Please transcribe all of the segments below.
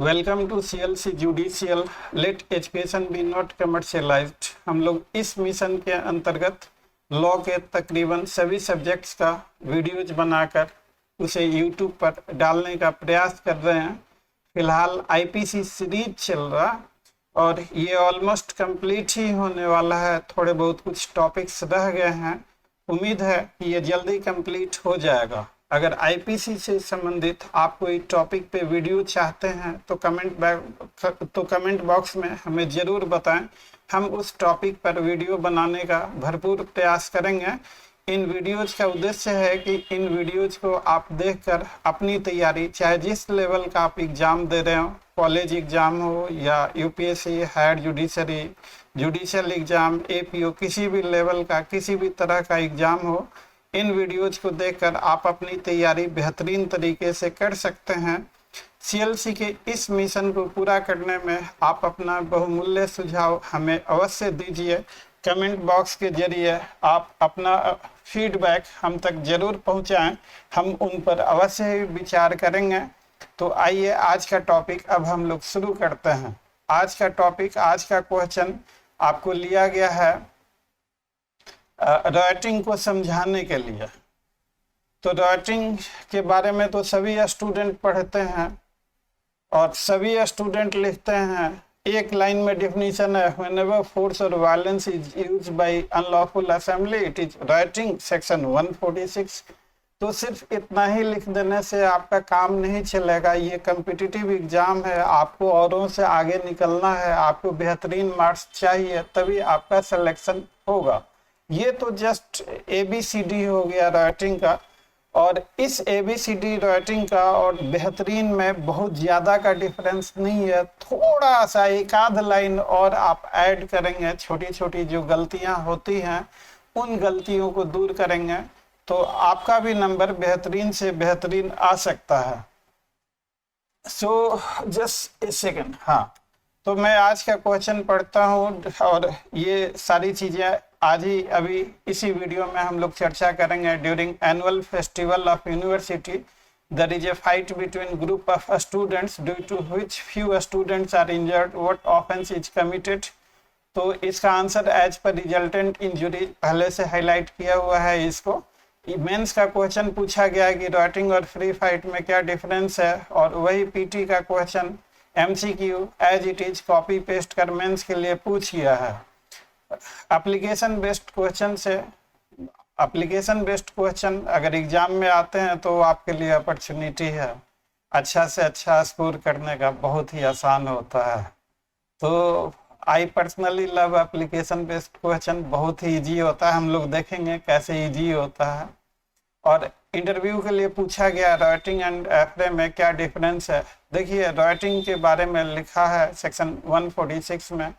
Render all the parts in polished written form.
Welcome to CLC judicial let education be not commercialized. हम लोग इस मिशन के अंतर्गत लॉ के तकरीबन सभी सब्जेक्ट्स का वीडियोज बनाकर उसे यूट्यूब पर डालने का प्रयास कर रहे हैं। फिलहाल IPC सीरीज चल रहा और ये ऑलमोस्ट कंप्लीट ही होने वाला है। थोड़े बहुत कुछ टॉपिक्स रह गए हैं, उम्मीद है कि ये जल्दी कंप्लीट हो जाएगा। अगर IPC से संबंधित आप कोई टॉपिक पे वीडियो चाहते हैं तो कमेंट बॉक्स में हमें ज़रूर बताएं। हम उस टॉपिक पर वीडियो बनाने का भरपूर प्रयास करेंगे। इन वीडियोज का उद्देश्य है कि इन वीडियोज को आप देखकर अपनी तैयारी, चाहे जिस लेवल का आप एग्ज़ाम दे रहे हो, कॉलेज एग्ज़ाम हो या UPSC, higher judicial exam, APO, किसी भी लेवल का, किसी भी तरह का एग्ज़ाम हो, इन वीडियोज को देखकर आप अपनी तैयारी बेहतरीन तरीके से कर सकते हैं। CLC के इस मिशन को पूरा करने में आप अपना बहुमूल्य सुझाव हमें अवश्य दीजिए। कमेंट बॉक्स के जरिए आप अपना फीडबैक हम तक जरूर पहुंचाएं, हम उन पर अवश्य ही विचार करेंगे। तो आइए आज का टॉपिक अब हम लोग शुरू करते हैं। आज का टॉपिक, आज का क्वेश्चन आपको लिया गया है राइटिंग को समझाने के लिए। तो राइटिंग के बारे में तो सभी स्टूडेंट पढ़ते हैं और सभी स्टूडेंट लिखते हैं। एक लाइन में डेफिनेशन है, व्हेनेवर फोर्स और violence is used by unlawful assembly it is writing, section 146। तो सिर्फ इतना ही लिख देने से आपका काम नहीं चलेगा। ये कम्पिटिटिव एग्जाम है, आपको औरों से आगे निकलना है, आपको बेहतरीन मार्क्स चाहिए, तभी आपका सिलेक्शन होगा। ये तो जस्ट ABCD हो गया राइटिंग का, और इस ABCD राइटिंग का और बेहतरीन में बहुत ज़्यादा का डिफरेंस नहीं है। थोड़ा सा एक आध लाइन और आप ऐड करेंगे, छोटी छोटी जो गलतियां होती हैं उन गलतियों को दूर करेंगे तो आपका भी नंबर बेहतरीन से बेहतरीन आ सकता है। So just a second. हाँ, तो मैं आज का क्वेश्चन पढ़ता हूँ और ये सारी चीज़ें आज ही अभी इसी वीडियो में हम लोग चर्चा करेंगे। During annual festival of university there is a fight between group of students due to which few students are injured, what offense is committed. तो इसका आंसर एज पर रिजल्टेंट इंजुरी पहले से हाईलाइट किया हुआ है। इसको मेंस का क्वेश्चन पूछा गया कि राइटिंग और फ्री फाइट में क्या डिफरेंस है, और वही PT का question MCQ as it is copy paste कर मेंस के लिए पूछ गया है। एप्लीकेशन बेस्ड क्वेश्चन अगर एग्जाम में आते हैं तो आपके लिए अपॉर्चुनिटी है, अच्छा से अच्छा स्कोर करने का, बहुत ही आसान होता है। तो I personally love application based question, बहुत ही इजी होता है। हम लोग देखेंगे कैसे इजी होता है। और इंटरव्यू के लिए पूछा गया राइटिंग एंड एफरे में क्या डिफरेंस है। देखिए, राइटिंग के बारे में लिखा है सेक्शन 146 में,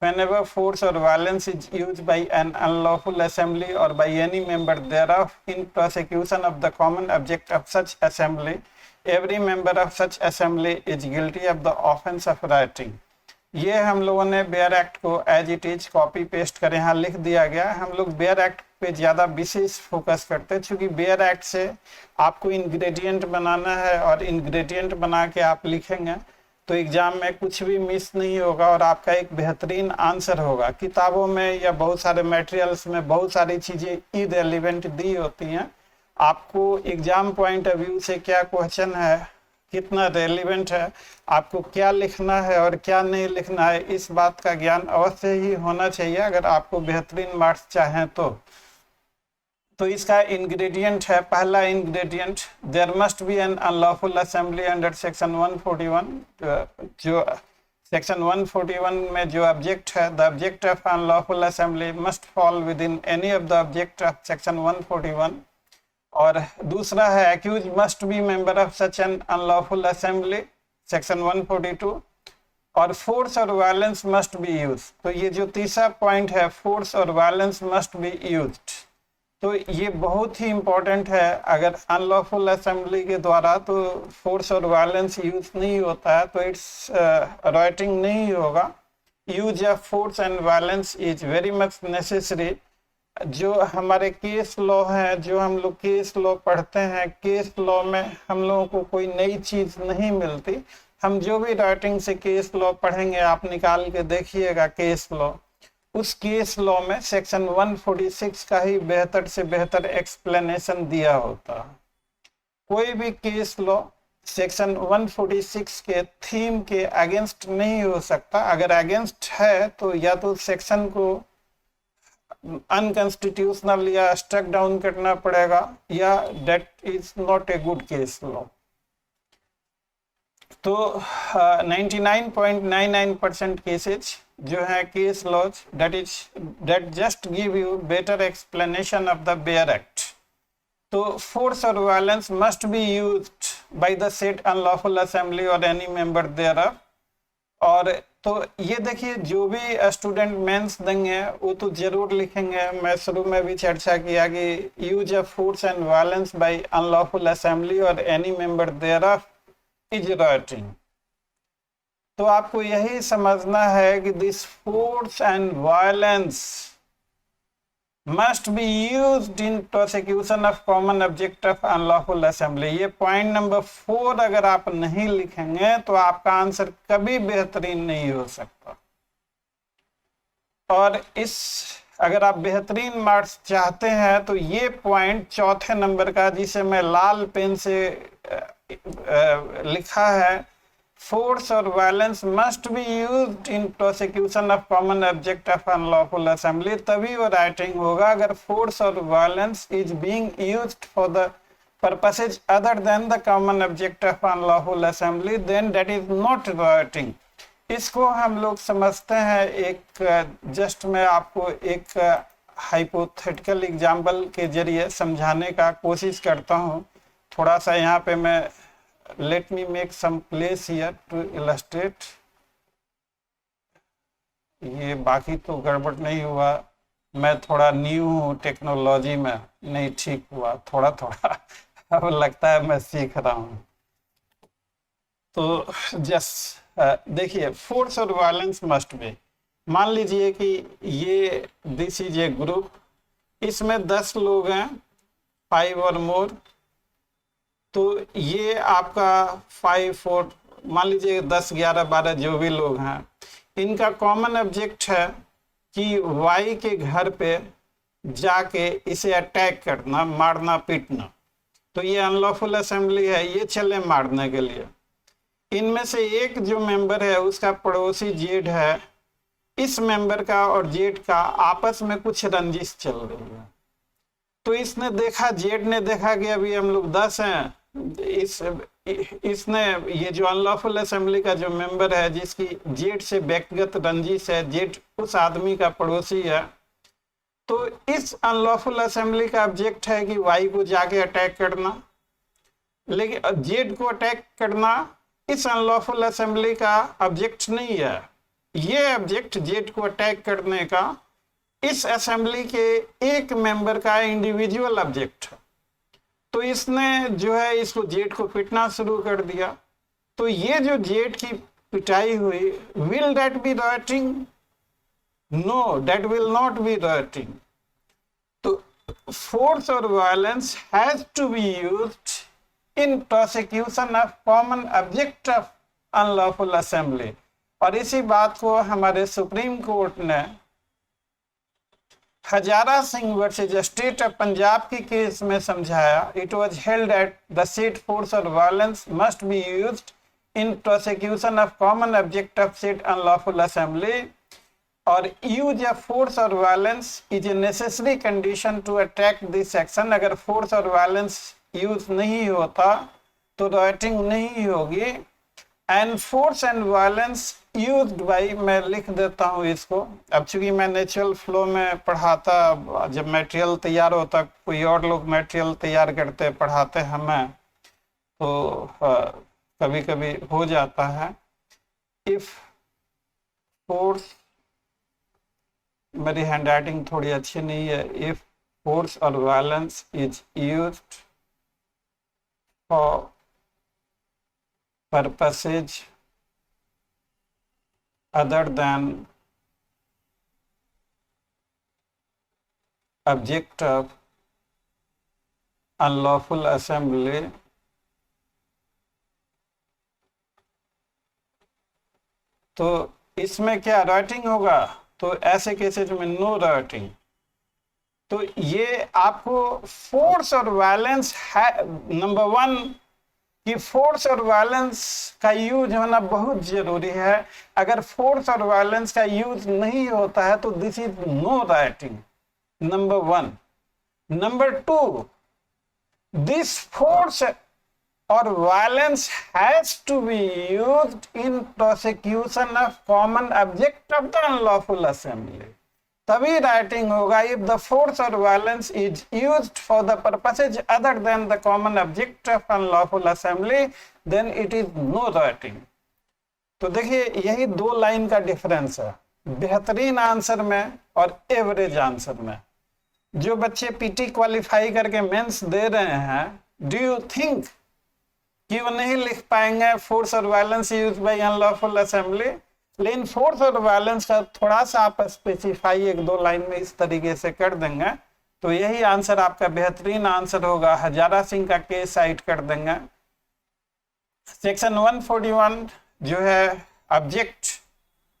whenever force or violence is used by an unlawful assembly or by any member thereof in prosecution of the common object of such assembly, every member of such assembly is guilty of the offense of writing। ये हम लोगों ने bare act को as it is copy paste कर यहाँ लिख दिया गया। हम लोग बेयर एक्ट पे ज़्यादा विशेष फोकस करते हैं, क्योंकि बेयर एक्ट से आपको इंग्रेडिएंट बनाना है और इंग्रेडिएंट बना के आप लिखेंगे तो एग्जाम में कुछ भी मिस नहीं होगा और आपका एक बेहतरीन आंसर होगा। किताबों में या बहुत सारे मटेरियल्स में बहुत सारी चीज़ें इररिलेवेंट दी होती हैं। आपको एग्जाम पॉइंट ऑफ व्यू से क्या क्वेश्चन है, कितना रेलिवेंट है, आपको क्या लिखना है और क्या नहीं लिखना है, इस बात का ज्ञान अवश्य ही होना चाहिए अगर आपको बेहतरीन मार्क्स चाहें तो इसका इंग्रेडिएंट है, पहला ingredient, there must be an unlawful assembly under section 141। जो सेक्शन 141 में जो ऑब्जेक्ट है, the object of unlawful assembly must fall with in any of the object of section 141। और दूसरा है, accused must be member of such an unlawful assembly, section 142। और force और violence must B use. तो ये जो तीसरा पॉइंट है, फोर्स और वायलेंस मस्ट बी यूज्ड, तो ये बहुत ही इम्पोर्टेंट है। अगर अनलॉफुल असेंबली के द्वारा तो फोर्स और वायलेंस यूज नहीं होता है तो इट्स राइटिंग नहीं होगा। Use of force and violence is very much necessary. जो हमारे केस लॉ है, जो हम लोग केस लॉ पढ़ते हैं, केस लॉ में हम लोगों को कोई नई चीज़ नहीं मिलती, हम जो भी राइटिंग से केस लॉ पढ़ेंगे, आप निकाल के देखिएगा केस लॉ, उस केस लॉ में सेक्शन 146 का ही बेहतर से बेहतर एक्सप्लेनेशन दिया होता है। कोई भी केस लॉ सेक्शन 146 के थीम के अगेंस्ट नहीं हो सकता। अगर अगेंस्ट है तो या तो सेक्शन को अनकॉन्स्टिट्यूशनल या स्ट्रक डाउन करना पड़ेगा, या that is not a good case law. तो 99.99% केसेज जो है case laws that just give you better explanation of the bare act. तो फोर्स और violence must be used by the said unlawful assembly और any member thereof. और तो ये देखिए, जो भी स्टूडेंट मेंस देंगे वो तो जरूर लिखेंगे। मैं शुरू में भी चर्चा किया कि use of force and violence by unlawful assembly और any member thereof is rioting. तो आपको यही समझना है कि this force and violence must be used in prosecution of common object of unlawful assembly। ये पॉइंट नंबर 4 अगर आप नहीं लिखेंगे तो आपका आंसर कभी बेहतरीन नहीं हो सकता। और इस अगर आप बेहतरीन मार्क्स चाहते हैं तो ये पॉइंट चौथे नंबर का, जिसे मैं लाल पेन से लिखा है, फोर्स और violence must be used in prosecution of common object of unlawful assembly, तभी वो राइटिंग होगा। अगर फोर्स और violence is being used for the purposes other than the common object of unlawful assembly, then that is not rioting. इसको हम लोग समझते हैं एक जस्ट मैं आपको एक हाइपोथेटिकल एग्जाम्पल के जरिए समझाने का कोशिश करता हूँ। थोड़ा सा यहाँ पे मैं let me make some place here to illustrate। ये बाकी तो गड़बड़ नहीं हुआ, मैं थोड़ा न्यू हूँ टेक्नोलॉजी में, नहीं ठीक हुआ थोड़ा थोड़ा अब लगता है मैं सीख रहा हूँ। तो जस्ट देखिए, फोर्स और वायलेंस मस्ट बी, मान लीजिए कि ये दिस इज ए ग्रुप, इसमें 10 लोग हैं, 5 और मोर। तो ये आपका 5 4 मान लीजिए 10 11 12 जो भी लोग हैं, इनका कॉमन ऑब्जेक्ट है कि वाई के घर पे जाके इसे अटैक करना, मारना पीटना। तो ये अनलॉफुल असेंबली है, ये चले मारने के लिए। इनमें से एक जो मेंबर है उसका पड़ोसी जेड है, इस मेंबर का और जेड का आपस में कुछ रंजिश चल रही है। तो इसने देखा, जेड ने देखा कि अभी हम लोग 10 हैं, इसने ये जो अनलॉफुल असेंबली का जो मेंबर है जिसकी जेड से व्यक्तिगत रंजिश है, जेड उस आदमी का पड़ोसी है, तो इस अनलॉफुल असेंबली का ऑब्जेक्ट है कि वाई को जाके अटैक करना। लेकिन जेड को अटैक करना इस अनलॉफुल असेंबली का ऑब्जेक्ट नहीं है। ये ऑब्जेक्ट जेड को अटैक करने का इस असेंबली के एक मेंबर का इंडिविजुअल ऑब्जेक्ट है। तो इसने जो है इसको जेड को पीटना शुरू कर दिया। तो ये जो जेड की पिटाई हुई, will that be rioting? No, that will not be rioting. तो फोर्स और violence has to be used in prosecution of common object of unlawful assembly. और इसी बात को हमारे सुप्रीम कोर्ट ने Hazara Singh versus state of Punjab की केस में समझाया। It was held at the said force और violence must be used in prosecution of common object of said unlawful assembly, और यूज ऑफ फोर्स और violence is a necessary condition to attack this action. अगर force और violence use नहीं होता तो rioting नहीं होगी। And force and violence used by, मैं लिख देता हूँ इसको। अब चूंकि मैं नेचुरल फ्लो में पढ़ाता, जब मटेरियल तैयार होता कोई और लोग मटेरियल तैयार करते पढ़ाते हमें, तो कभी कभी हो जाता है। इफ फोर्स, मेरी हैंड राइटिंग थोड़ी अच्छी नहीं है, इफ फोर्स और violence is used for purposes other than object of unlawful assembly, तो इसमें क्या राइटिंग होगा, तो ऐसे केसेस में नो राइटिंग। तो ये आपको फोर्स और वैलेंस है, नंबर वन कि फोर्स और वैलेंस का यूज होना बहुत जरूरी है। अगर फोर्स और वैलेंस का यूज नहीं होता है तो this is no rioting, number one. Number two, this force or violence has to be used in prosecution of common object of the unlawful assembly. तभी राइटिंग होगा if the force or violence is used for the purposes other than the common object of unlawful assembly, then it is no writing. तो देखिए यही दो line का difference है बेहतरीन answer में और एवरेज आंसर में। जो बच्चे पीटी क्वालिफाई करके मेंस दे रहे हैं, डू यू थिंक कि वो नहीं लिख पाएंगे फोर्स और violence use by unlawful assembly? लेकिन फोर्स और वायलेंस का थोड़ा सा आप स्पेसिफाई एक दो लाइन में इस तरीके से कर देंगे तो यही आंसर आपका बेहतरीन आंसर होगा। हजारा सिंह का केस साइट कर देंगे। सेक्शन 141 जो है object,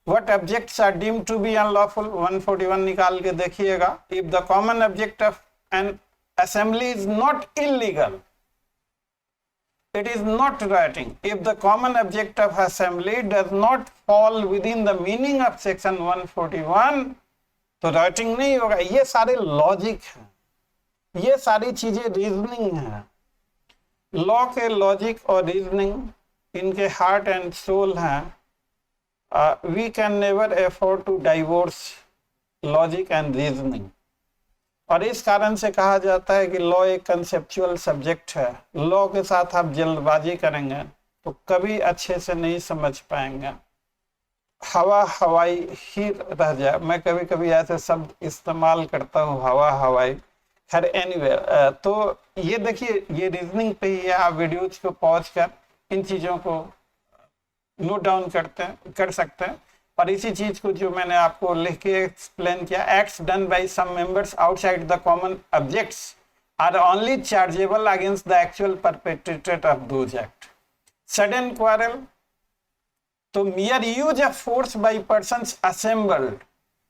what objects are deemed to be unlawful, 141 निकाल के देखिएगा। If the common object of an assembly is not illegal, it is not writing. If the common object of assembly does not fall within the meaning of section 141 तो writing नहीं होगा। ये सारे logic हैं, ये सारी चीजें रीजनिंग है। लॉ के लॉजिक और रीजनिंग इनके हार्ट एंड सोल हैं। We can never afford to divorce logic and reasoning, और इस कारण से कहा जाता है कि लॉ एक कंसेप्चुअल सब्जेक्ट है। लॉ के साथ आप जल्दबाजी करेंगे तो कभी अच्छे से नहीं समझ पाएंगे, हवा हवाई ही रह जाए। मैं कभी कभी ऐसे शब्द इस्तेमाल करता हूँ, हवा हवाई। खैर एनीवे, तो ये देखिए ये रीजनिंग पे ही है। आप वीडियोज को पॉज कर इन चीज़ों को नोट डाउन कर सकते हैं। और इसी चीज को जो मैंने आपको लिख के एक्सप्लेन किया, acts done by some members outside the common objects are only chargeable against the actual perpetrator of those act. Sudden quarrel, तो mere use of force by persons assembled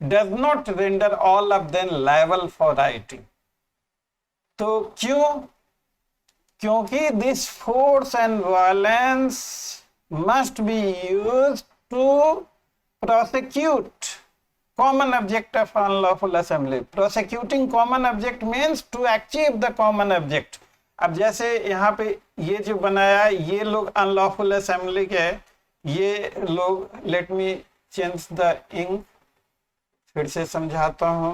does not render all of them liable for writing. तो क्योंकि this force and violence must be used to prosecute common object of unlawful assembly. Prosecuting common object means to achieve the common object. अब जैसे यहाँ पे ये जो बनाया, ये लोग अनलॉफुल असेंबली के, ये लोग, let me change the ink, फिर से समझाता हूँ।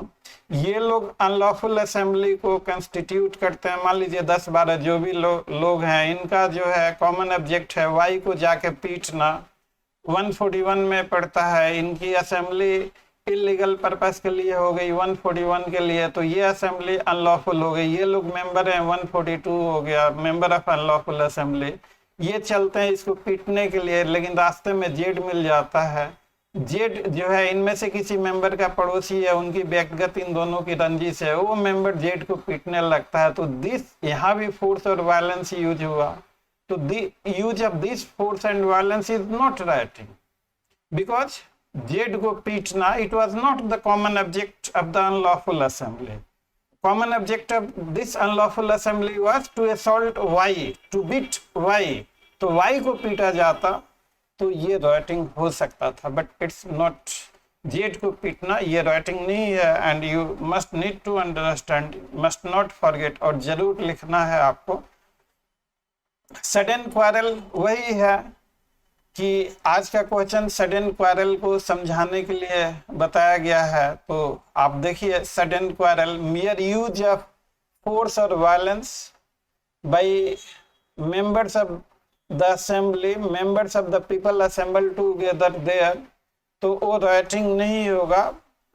ये लोग अनलॉफुल असेंबली को कंस्टिट्यूट करते हैं। मान लीजिए 10-12 जो भी लोग हैं, इनका जो है कॉमन ऑब्जेक्ट है वाई को जाके पीटना। 141 में पड़ता है इनकी असेंबली इलीगल पर्पस के लिए हो गई 141 के लिए, तो ये असेंबली अनलॉफुल हो गई। ये लोग मेंबर हैं 142 हो गया, मेंबर ऑफ अनलॉफुल असेंबली। ये चलते हैं इसको पीटने के लिए, लेकिन रास्ते में जेड मिल जाता है। जेड जो है इनमें से किसी मेंबर का पड़ोसी है, उनकी व्यक्तिगत इन दोनों की रंजिश है, वो मेंबर जेड को पीटने लगता है। तो दिस, यहाँ भी फोर्स और वायलेंस यूज हुआ। तो the use of this force and violence is not writing because Z को पीटना, it was not the common object of the unlawful assembly. Common object of this unlawful assembly was to assault y, to beat y. तो y को पीटा जाता तो ये writing हो सकता था, बट इट्स नॉट। जेड को पीटना ये राइटिंग नहीं है। And you must need to understand, must not forget, और जरूर लिखना है आपको। सडन क्वारल वही है कि आज का क्वेश्चन सडन क्वारल को समझाने के लिए बताया गया है। तो आप देखिए sudden quarrel, mere use of force और violence by members of the assembly, members of the people assemble together there, तो वो राइटिंग नहीं होगा।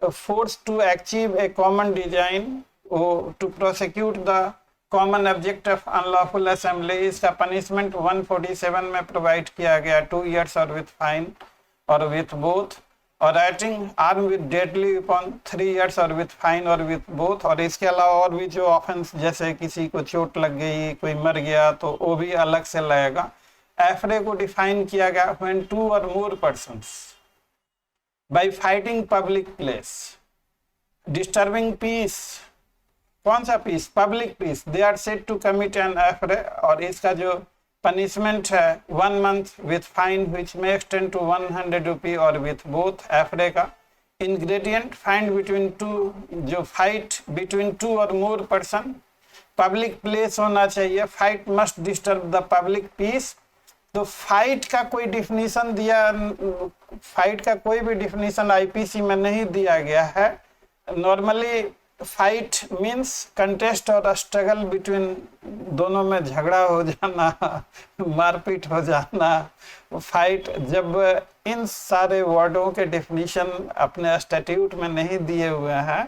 Force to achieve a common design, to prosecute the common object of unlawful assembly, इसका punishment 147 में provide किया गया, 2 years और with fine और विथ बोथ। और rioting arm with deadly weapon 3 years और विथ फाइन और विथ बोथ। और इसके अलावा और भी जो ऑफेंस, जैसे किसी को चोट लग गई, कोई मर गया, तो वो भी अलग से लगेगा। एफरे को डिफाइन किया गया when 2 or more persons by fighting public place, disturbing peace, कौन सा peace? Public peace, they are said to commit an affray, और इसका जो पनिशमेंट है 1 month with fine which may extend to 100 rupee और विथ बोथ। एफरे का ingredient find between two, जो fight between 2 और मोर पर्सन, पब्लिक प्लेस होना चाहिए, fight must disturb the public peace. तो फाइट का कोई डिफिनीशन दिया, फाइट का कोई भी डिफिनीशन आईपीसी में नहीं दिया गया है। नॉर्मली फाइट मींस कंटेस्ट और स्ट्रगल बिटवीन, दोनों में झगड़ा हो जाना, मारपीट हो जाना। फाइट, जब इन सारे वर्डों के डिफिनीशन अपने स्टैट्यूट में नहीं दिए हुए हैं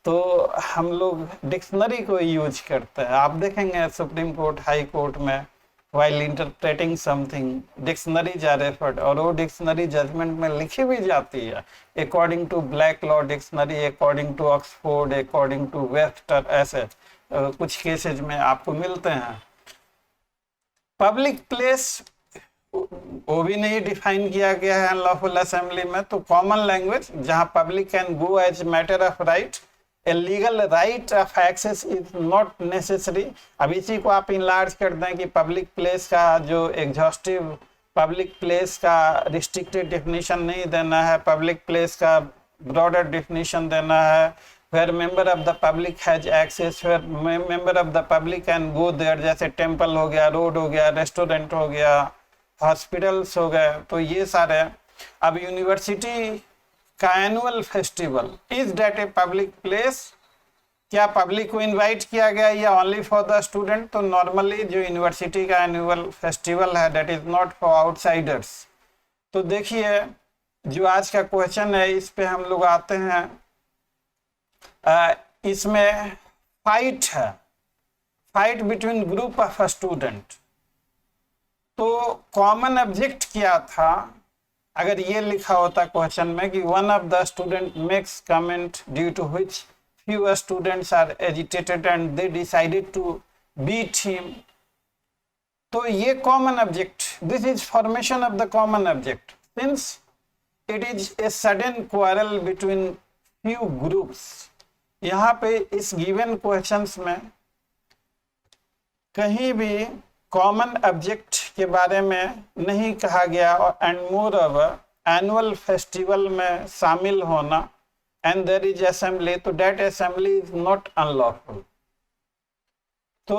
तो हम लोग डिक्शनरी को यूज करते हैं। आप देखेंगे सुप्रीम कोर्ट, हाई कोर्ट में while interpreting something dictionaries are referred, और वो डिक्शनरी जजमेंट में लिखी भी जाती है according to Black law dictionary, according to Oxford, according to Webster, ऐसे कुछ केसेज में आपको मिलते हैं। पब्लिक प्लेस वो भी नहीं डिफाइन किया गया है अनलॉफुल असेंबली में। तो कॉमन लैंग्वेज जहां public can go as matter of right, A legal right of access is not necessary। अब इसी को आप इनलार्ज कर दें कि पब्लिक प्लेस का जो एग्जॉस्टिव, पब्लिक प्लेस का रिस्ट्रिक्टेड डेफिनेशन नहीं देना है, पब्लिक प्लेस का ब्रॉडर डेफिनेशन देना है। Where member of the public has access, where member of the public can go there, जैसे टेम्पल हो गया, रोड हो गया, रेस्टोरेंट हो गया, हॉस्पिटल्स हो गए। तो ये सारे, अब यूनिवर्सिटी का annual festival, is that a public place, क्या पब्लिक को इनवाइट किया गया या ओनली फॉर द स्टूडेंट? तो नॉर्मली जो यूनिवर्सिटी का एनुअल फेस्टिवल है that is not for outsiders. तो देखिए जो आज का क्वेश्चन है इस पे हम लोग आते हैं। इसमें फाइट है, fight between group of student. तो कॉमन ऑब्जेक्ट क्या था? अगर ये लिखा होता क्वेश्चन में कि one of the student makes comment due to which few students are agitated and they decided to beat him, तो ये common object, this is formation of the common object since it is a sudden quarrel between few groups. यहाँ पे इस given questions में कहीं भी common object के बारे में नहीं कहा गया, और and more over annual festival में शामिल होना, एंड देयर इज असेंबली, तो that assembly is not unlawful. तो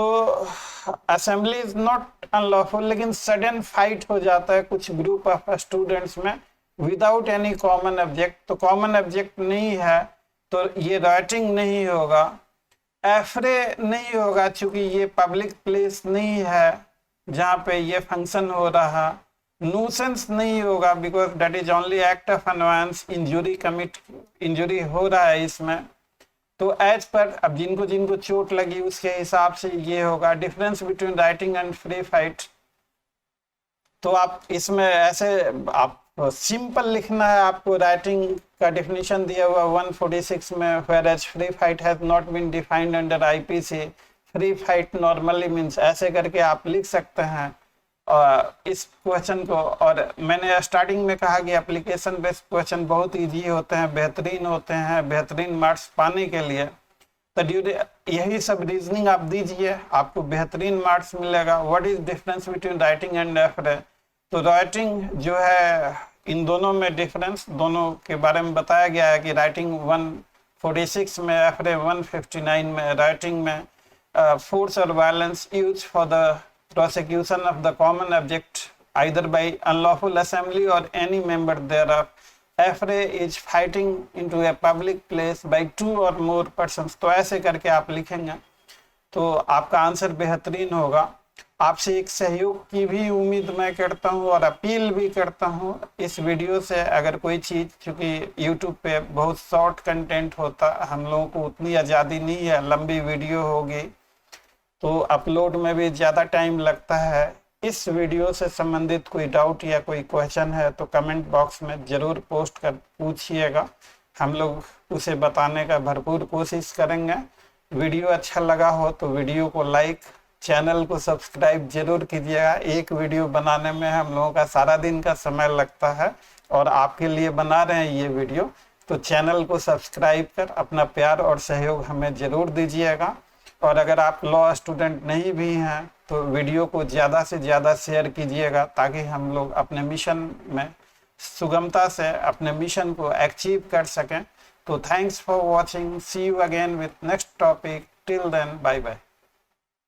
असेंबली इज नॉट अनलॉफुल, लेकिन सडन फाइट हो जाता है कुछ ग्रुप ऑफ स्टूडेंट्स में विदाउट एनी कॉमन ऑब्जेक्ट। तो कॉमन ऑब्जेक्ट नहीं है तो ये राइटिंग नहीं होगा, एफरे नहीं होगा चूंकि ये पब्लिक प्लेस नहीं है जहाँ पे ये फंक्शन हो रहा, न्यूसेंस नहीं होगा because that is only act of annoyance, injury हो रहा है इसमें। तो एज पर अब जिनको जिनको चोट लगी उसके हिसाब से ये होगा। Difference between rioting and free fight, तो आप इसमें ऐसे आप सिंपल लिखना है, आपको राइटिंग का डेफिनेशन दिया हुआ 146 में, whereas free fight has not been defined under IPC, free fight normally means, ऐसे करके आप लिख सकते हैं इस क्वेश्चन को। और मैंने स्टार्टिंग में कहा कि एप्लीकेशन बेस्ड क्वेश्चन बहुत इजी होते हैं, बेहतरीन होते हैं, बेहतरीन मार्क्स पाने के लिए। तो यही सब रीजनिंग आप दीजिए, आपको बेहतरीन मार्क्स मिलेगा। What is difference between rioting and affray? तो राइटिंग जो है इन दोनों में डिफरेंस, दोनों के बारे में बताया गया है कि राइटिंग 146 में, एफरे 159 में। राइटिंग में force or violence used for the prosecution of the common object either by unlawful assembly or any member thereof. Affray is fighting into a public place by 2 or more persons। तो ऐसे करके आप लिखेंगे तो आपका answer बेहतरीन होगा। आपसे एक सहयोग की भी उम्मीद मैं करता हूं और अपील भी करता हूं इस वीडियो से। अगर कोई चीज़, क्योंकि YouTube पे बहुत शॉर्ट कंटेंट होता, हम लोगों को उतनी आज़ादी नहीं है, लंबी वीडियो होगी तो अपलोड में भी ज़्यादा टाइम लगता है। इस वीडियो से संबंधित कोई डाउट या कोई क्वेश्चन है तो कमेंट बॉक्स में ज़रूर पोस्ट कर पूछिएगा, हम लोग उसे बताने का भरपूर कोशिश करेंगे। वीडियो अच्छा लगा हो तो वीडियो को लाइक, चैनल को सब्सक्राइब जरूर कीजिएगा। एक वीडियो बनाने में हम लोगों का सारा दिन का समय लगता है और आपके लिए बना रहे हैं ये वीडियो, तो चैनल को सब्सक्राइब कर अपना प्यार और सहयोग हमें ज़रूर दीजिएगा। और अगर आप लॉ स्टूडेंट नहीं भी हैं तो वीडियो को ज़्यादा से ज़्यादा शेयर कीजिएगा, ताकि हम लोग अपने मिशन में सुगमता से अपने मिशन को अचीव कर सकें। तो thanks for watching, see you again with next topic, till then bye bye.